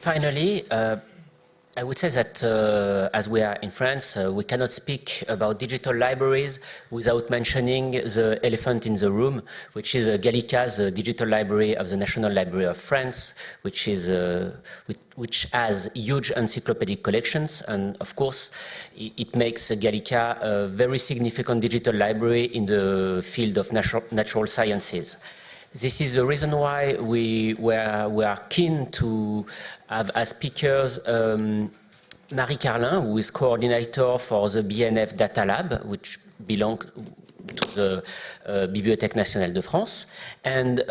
finally, I would say that as we are in France, we cannot speak about digital libraries without mentioning the elephant in the room, which is Gallica's digital library of the National Library of France, which has huge encyclopedic collections, and of course it makes Gallica a very significant digital library in the field of natural sciences. This is the reason why we are keen to have as speakers Marie Carlin, who is coordinator for the BNF Datalab, which belongs to the Bibliothèque nationale de France, and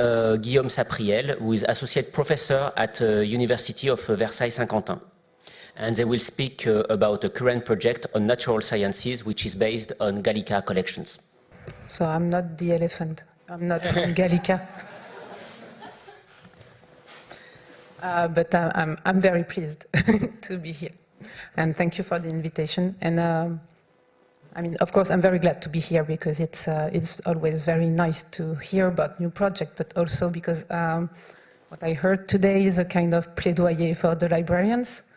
Guillaume Sapriel, who is associate professor at University of Versailles-Saint-Quentin. And they will speak about a current project on natural sciences, which is based on Gallica collections. So I'm not the elephant. I'm not from Gallica. But I'm very pleased to be here. And thank you for the invitation. And I mean, of course, I'm very glad to be here because it's always very nice to hear about new projects, but also because what I heard today is a kind of plaidoyer for the librarians.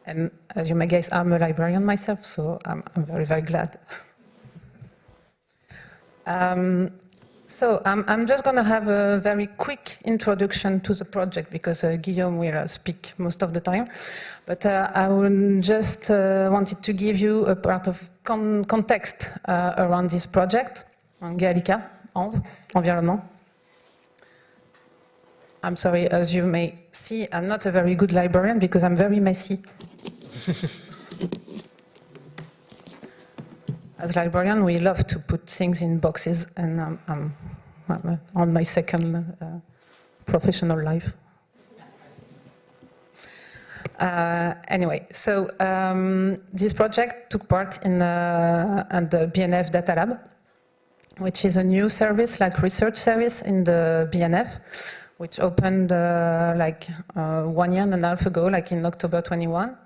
And as you may guess, I'm a librarian myself, so I'm very, very glad. So I'm just going to have a very quick introduction to the project because Guillaume will speak most of the time. But I just wanted to give you a part of context around this project on Gallica, environment. I'm sorry, as you may see, I'm not a very good librarian because I'm very messy. As librarian, we love to put things in boxes, and I'm on my second professional life. Anyway, so this project took part in the BNF Datalab, which is a new service, like research service in the BNF, which opened like 1.5 years ago, like in October 21.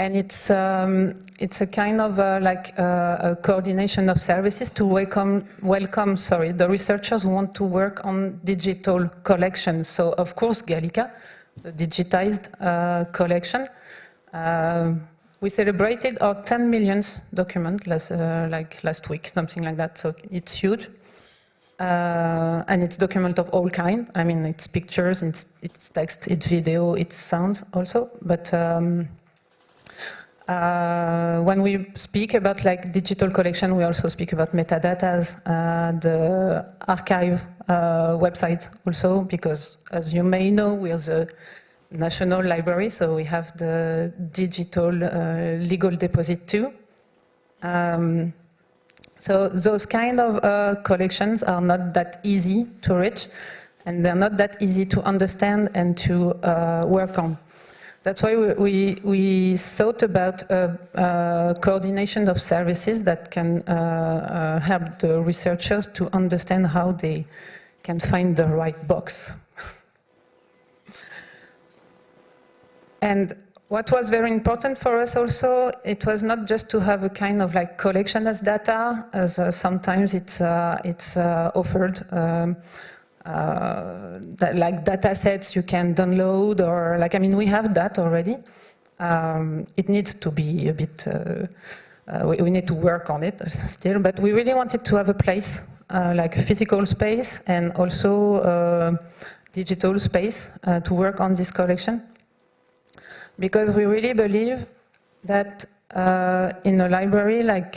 And it's a kind of like a coordination of services to welcome the researchers who want to work on digital collections. So of course Gallica, the digitized collection. We celebrated our 10 millionth document last week, something like that. So it's huge. And it's document of all kind. I mean, it's pictures, it's text, it's video, it's sounds also. But when we speak about like digital collection, we also speak about metadatas, the archive websites also, because as you may know, we are the National Library, so we have the digital legal deposit too. So those kind of collections are not that easy to reach, and they're not that easy to understand and to work on. That's why we thought about a coordination of services that can help the researchers to understand how they can find the right box. And what was very important for us also, it was not just to have a kind of like collection as data, as sometimes it's offered. Like data sets you can download, or like, I mean, we have that already. It needs to be a bit, we need to work on it still, but we really wanted to have a place, like a physical space and also digital space to work on this collection. Because we really believe that in a library like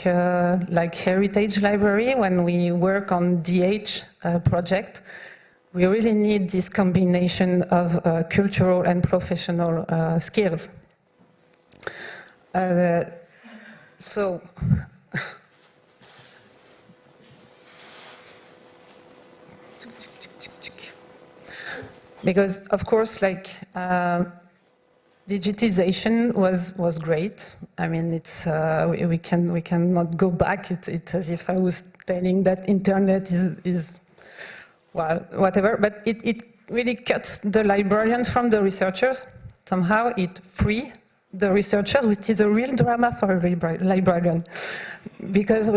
Heritage Library, when we work on DH project, we really need this combination of cultural and professional skills. So, because of course, like digitization was great. I mean, it's we cannot go back. It's as if I was telling that internet is well, whatever, but it really cuts the librarians from the researchers. Somehow it frees the researchers, which is a real drama for a librarian, because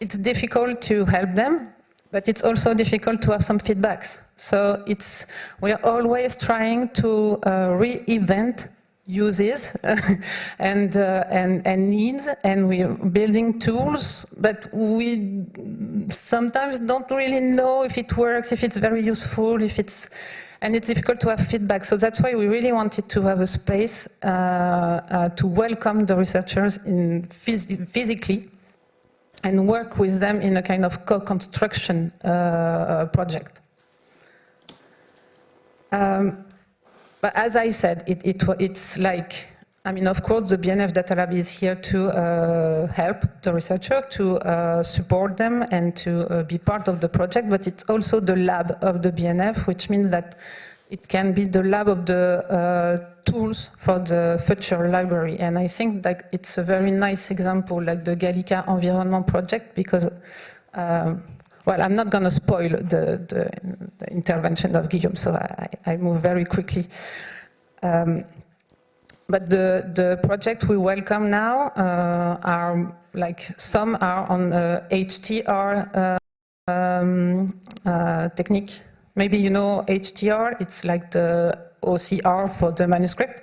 it's difficult to help them. but it's also difficult to have some feedbacks. So we are always trying to reinvent uses and needs, and we're building tools, but we sometimes don't really know if it works, if it's very useful, and it's difficult to have feedback. So that's why we really wanted to have a space to welcome the researchers physically and work with them in a kind of co-construction project. But as I said, it's like, I mean, of course, the BNF Datalab is here to help the researcher, to support them and to be part of the project, but it's also the lab of the BNF, which means that it can be the lab of the tools for the future library. And I think that it's a very nice example, like the Gallica Environment project, because well, I'm not going to spoil the intervention of Guillaume, so I move very quickly. But the project we welcome now are like, some are on HTR technique. Maybe you know HTR, it's like the OCR for the manuscript.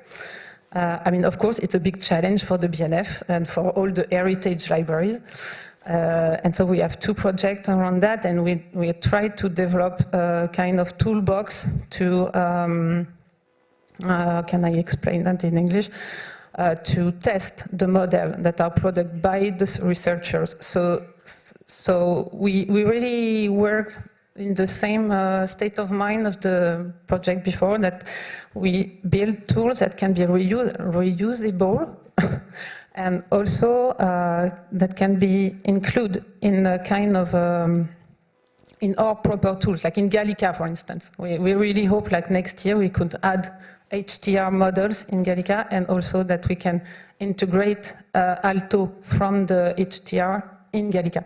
I mean, of course, it's a big challenge for the BNF and for all the heritage libraries. And so we have 2 projects around that, and we try to develop a kind of toolbox to, can I explain that in English? To test the model that are produced by the researchers. So we really work in the same state of mind of the project before, that we build tools that can be reusable and also that can be included in a kind of in our proper tools, like in Gallica, for instance. We really hope, like next year, we could add HTR models in Gallica, and also that we can integrate Alto from the HTR in Gallica.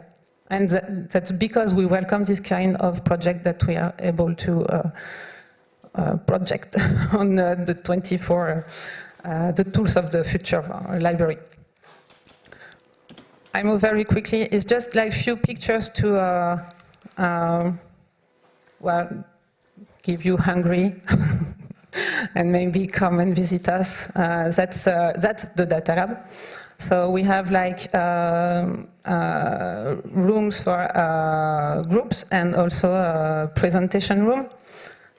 And that's because we welcome this kind of project that we are able to project on the 24, the tools of the future library. I move very quickly. It's just like few pictures to, well, give you hungry and maybe come and visit us. That's the Datalab. So we have like rooms for groups and also a presentation room.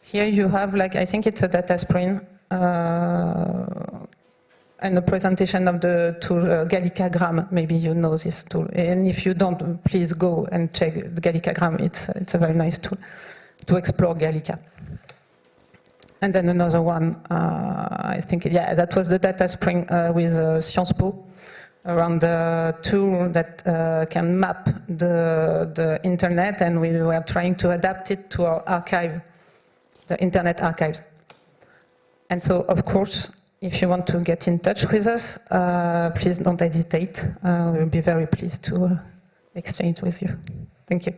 Here you have like, I think it's a data screen and a presentation of the tool Gallicagram. Maybe you know this tool. And if you don't, please go and check the Gallicagram. It's a very nice tool to explore Gallica. And then another one, I think, yeah, that was the data spring with Sciences Po, around the tool that can map the internet, and we were trying to adapt it to our archive, the internet archives. And so, of course, if you want to get in touch with us, please don't hesitate. We'll be very pleased to exchange with you. Thank you.